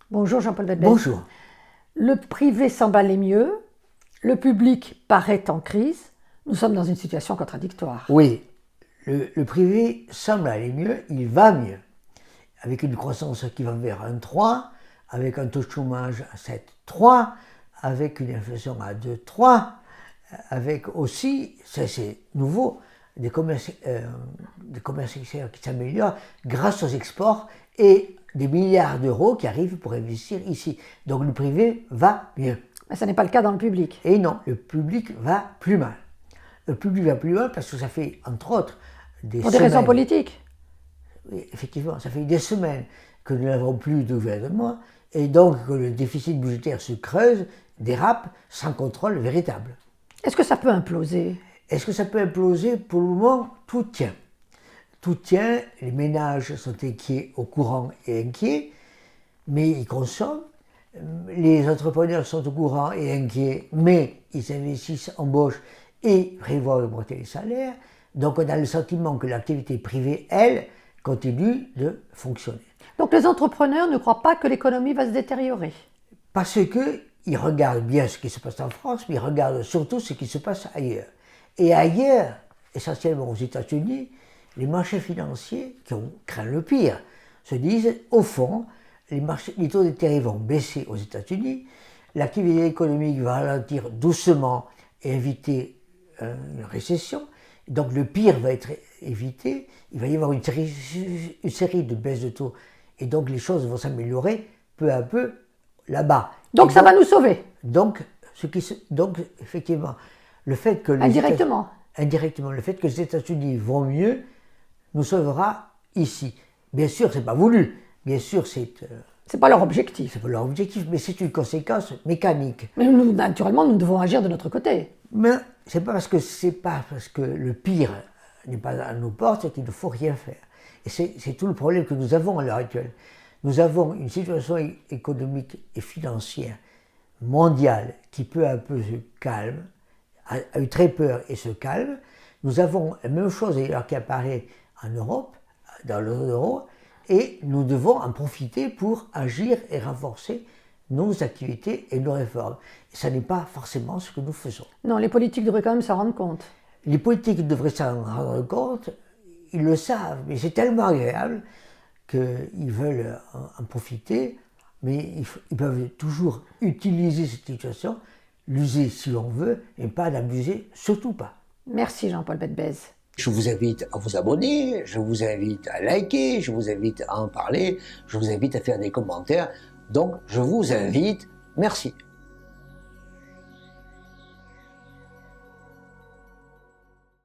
Bonjour Jean-Paul Bedbez. Bonjour. Le privé semble aller mieux, le public paraît en crise. Nous sommes dans une situation contradictoire. Oui, le privé semble aller mieux, il va mieux, avec une croissance qui va vers 1,3, avec un taux de chômage à 7,3, avec une inflation à 2,3, avec aussi, ça c'est nouveau, des commerces extérieurs qui s'améliorent grâce aux exports et des milliards d'euros qui arrivent pour investir ici. Donc le privé va mieux. Mais ce n'est pas le cas dans le public. Et non, le public va plus mal. Le public va plus mal parce que ça fait, entre autres, des Pour des raisons politiques. Oui, effectivement, ça fait des semaines que nous n'avons plus de gouvernement et donc que le déficit budgétaire se creuse, dérape, sans contrôle véritable. Est-ce que ça peut imploser? Est-ce que ça peut imploser? Pour le moment, tout tient. Tout tient, les ménages sont inquiets, au courant et inquiets, mais ils consomment. Les entrepreneurs sont au courant et inquiets, mais ils investissent, embauchent et prévoient augmenter les salaires. Donc on a le sentiment que l'activité privée, elle, continue de fonctionner. Donc les entrepreneurs ne croient pas que l'économie va se détériorer? Parce qu'ils regardent bien ce qui se passe en France, mais ils regardent surtout ce qui se passe ailleurs. Et ailleurs, essentiellement aux États-Unis, les marchés financiers, qui ont craint le pire, se disent, au fond, les taux d'intérêt vont baisser aux États-Unis, l'activité économique va ralentir doucement et éviter une récession, donc le pire va être évité, il va y avoir une série de baisses de taux, et donc les choses vont s'améliorer peu à peu là-bas. Donc ça va nous sauver? Donc effectivement, le fait que indirectement, le fait que les États-Unis vont mieux nous sauvera ici. Bien sûr, c'est pas voulu. Bien sûr, c'est pas leur objectif. C'est pas leur objectif, mais c'est une conséquence mécanique. Mais nous, naturellement, nous devons agir de notre côté. Mais c'est pas parce que le pire n'est pas à nos portes qu'il ne faut rien faire. Et c'est tout le problème que nous avons à l'heure actuelle. Nous avons une situation économique et financière mondiale qui peu à peu se calme, a eu très peur et se calme. Nous avons la même chose d'ailleurs qui apparaît en Europe, dans le zone euro, et nous devons en profiter pour agir et renforcer nos activités et nos réformes. Et ça n'est pas forcément ce que nous faisons. Non, les politiques devraient quand même s'en rendre compte. Les politiques devraient s'en rendre compte, ils le savent, mais c'est tellement agréable qu'ils veulent en profiter, mais ils peuvent toujours utiliser cette situation, l'user si l'on veut, et pas l'abuser, surtout pas. Merci Jean-Paul Bedbez. Je vous invite à vous abonner, je vous invite à liker, je vous invite à en parler, je vous invite à faire des commentaires. Donc, je vous invite. Merci.